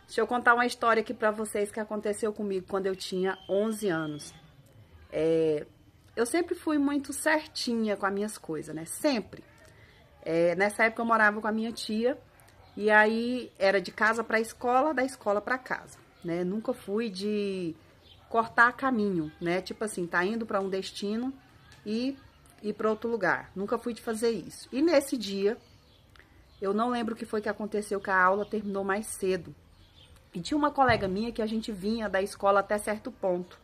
Deixa eu contar uma história aqui pra vocês que aconteceu comigo quando eu tinha 11 anos. Eu sempre fui muito certinha com as minhas coisas, né? Sempre. Nessa época eu morava com a minha tia e aí era de casa pra escola, da escola pra casa, né? Nunca fui de cortar caminho, né? Tipo assim, tá indo pra um destino e ir pra outro lugar. Nunca fui de fazer isso. E nesse dia, eu não lembro o que foi que aconteceu, que a aula terminou mais cedo. E tinha uma colega minha que a gente vinha da escola até certo ponto.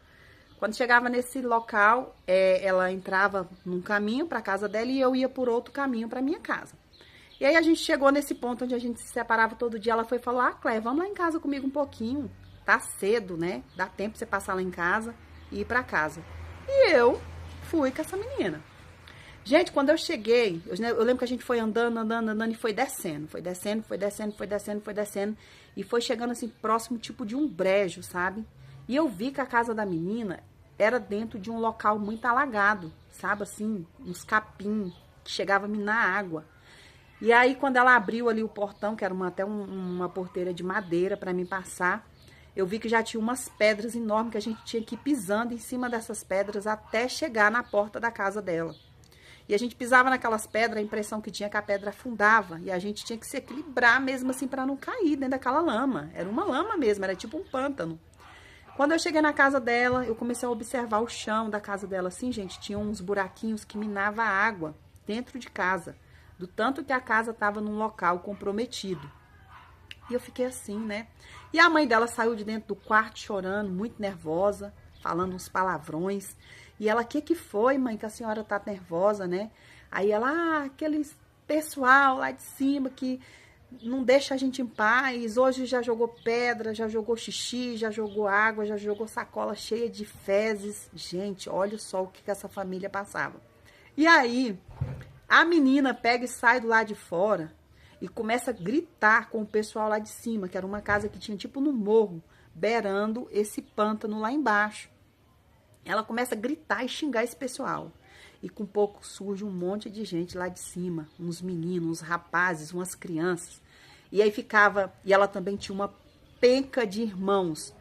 Quando chegava nesse local, ela entrava num caminho para casa dela e eu ia por outro caminho para minha casa. E aí a gente chegou nesse ponto onde a gente se separava todo dia. Ela foi e falou: "Ah, Cléia, vamos lá em casa comigo um pouquinho. Tá cedo, né? Dá tempo pra você passar lá em casa e ir para casa." E eu fui com essa menina. Gente, quando eu cheguei, eu lembro que a gente foi andando, andando, andando e foi descendo. Foi descendo, foi descendo, foi descendo, foi descendo. E foi chegando assim, próximo tipo de um brejo, sabe? E eu vi que a casa da menina era dentro de um local muito alagado, sabe? Assim, uns capim que chegava a minar água. E aí, quando ela abriu ali o portão, que era até uma porteira de madeira para mim passar, eu vi que já tinha umas pedras enormes que a gente tinha que ir pisando em cima dessas pedras até chegar na porta da casa dela. E a gente pisava naquelas pedras, a impressão que tinha que a pedra afundava. E a gente tinha que se equilibrar mesmo assim para não cair dentro daquela lama. Era uma lama mesmo, era tipo um pântano. Quando eu cheguei na casa dela, eu comecei a observar o chão da casa dela. Assim, gente, tinha uns buraquinhos que minava água dentro de casa. Do tanto que a casa estava num local comprometido. E eu fiquei assim, né? E a mãe dela saiu de dentro do quarto chorando, muito nervosa, falando uns palavrões. E ela: que foi, mãe, que a senhora tá nervosa, né? Aí ela: aquele pessoal lá de cima que não deixa a gente em paz. Hoje já jogou pedra, já jogou xixi, já jogou água, já jogou sacola cheia de fezes. Gente, olha só o que essa família passava. E aí, a menina pega e sai do lado de fora e começa a gritar com o pessoal lá de cima, que era uma casa que tinha tipo no morro, beirando esse pântano lá embaixo. Ela começa a gritar e xingar esse pessoal. E com pouco surge um monte de gente lá de cima, uns meninos, uns rapazes, umas crianças. E aí ficava, e ela também tinha uma penca de irmãos.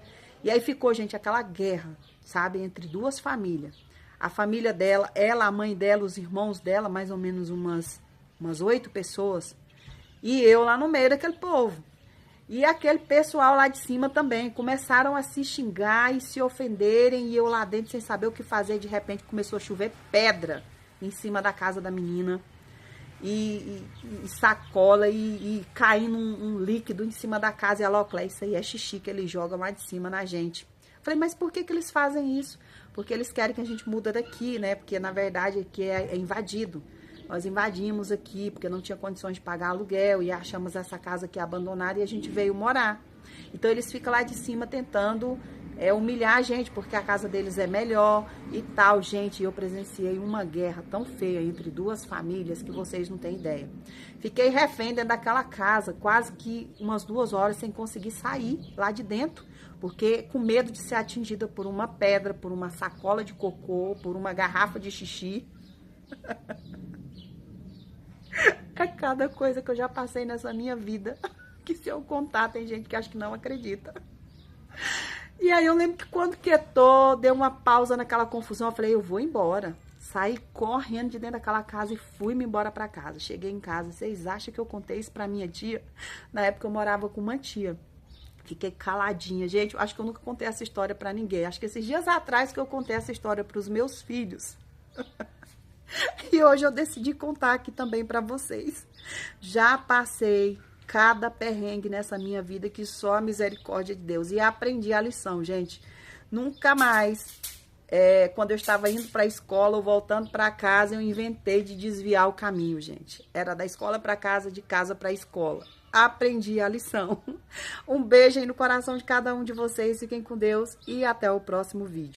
E aí ficou, gente, aquela guerra, sabe, entre duas famílias. A família dela, ela, a mãe dela, os irmãos dela, mais ou menos umas 8 pessoas. E eu lá no meio daquele povo. E aquele pessoal lá de cima também começaram a se xingar e se ofenderem. E eu lá dentro sem saber o que fazer. De repente começou a chover pedra em cima da casa da menina. E sacola e caindo um líquido em cima da casa. E ela: ó, Cléia, isso aí é xixi que eles jogam lá de cima na gente. Falei: mas por que eles fazem isso? Porque eles querem que a gente muda daqui, né? Porque na verdade aqui é invadido. Nós invadimos aqui porque não tinha condições de pagar aluguel e achamos essa casa aqui abandonada e a gente veio morar. Então eles ficam lá de cima tentando humilhar a gente, porque a casa deles é melhor e tal, gente. Eu presenciei uma guerra tão feia entre duas famílias que vocês não têm ideia. Fiquei refém dentro daquela casa, quase que umas 2 horas sem conseguir sair lá de dentro, porque com medo de ser atingida por uma pedra, por uma sacola de cocô, por uma garrafa de xixi. É cada coisa que eu já passei nessa minha vida, que se eu contar, tem gente que acha que não acredita. E aí eu lembro que quando quietou, deu uma pausa naquela confusão, eu falei: eu vou embora. Saí correndo de dentro daquela casa e fui-me embora pra casa. Cheguei em casa, vocês acham que eu contei isso pra minha tia? Na época eu morava com uma tia. Fiquei caladinha. Gente, eu acho que eu nunca contei essa história pra ninguém. Acho que esses dias atrás que eu contei essa história pros meus filhos. E hoje eu decidi contar aqui também pra vocês. Já passei cada perrengue nessa minha vida que só a misericórdia de Deus. E aprendi a lição, gente. Nunca mais, quando eu estava indo pra escola ou voltando pra casa, eu inventei de desviar o caminho, gente. Era da escola pra casa, de casa pra escola. Aprendi a lição. Um beijo aí no coração de cada um de vocês. Fiquem com Deus e até o próximo vídeo.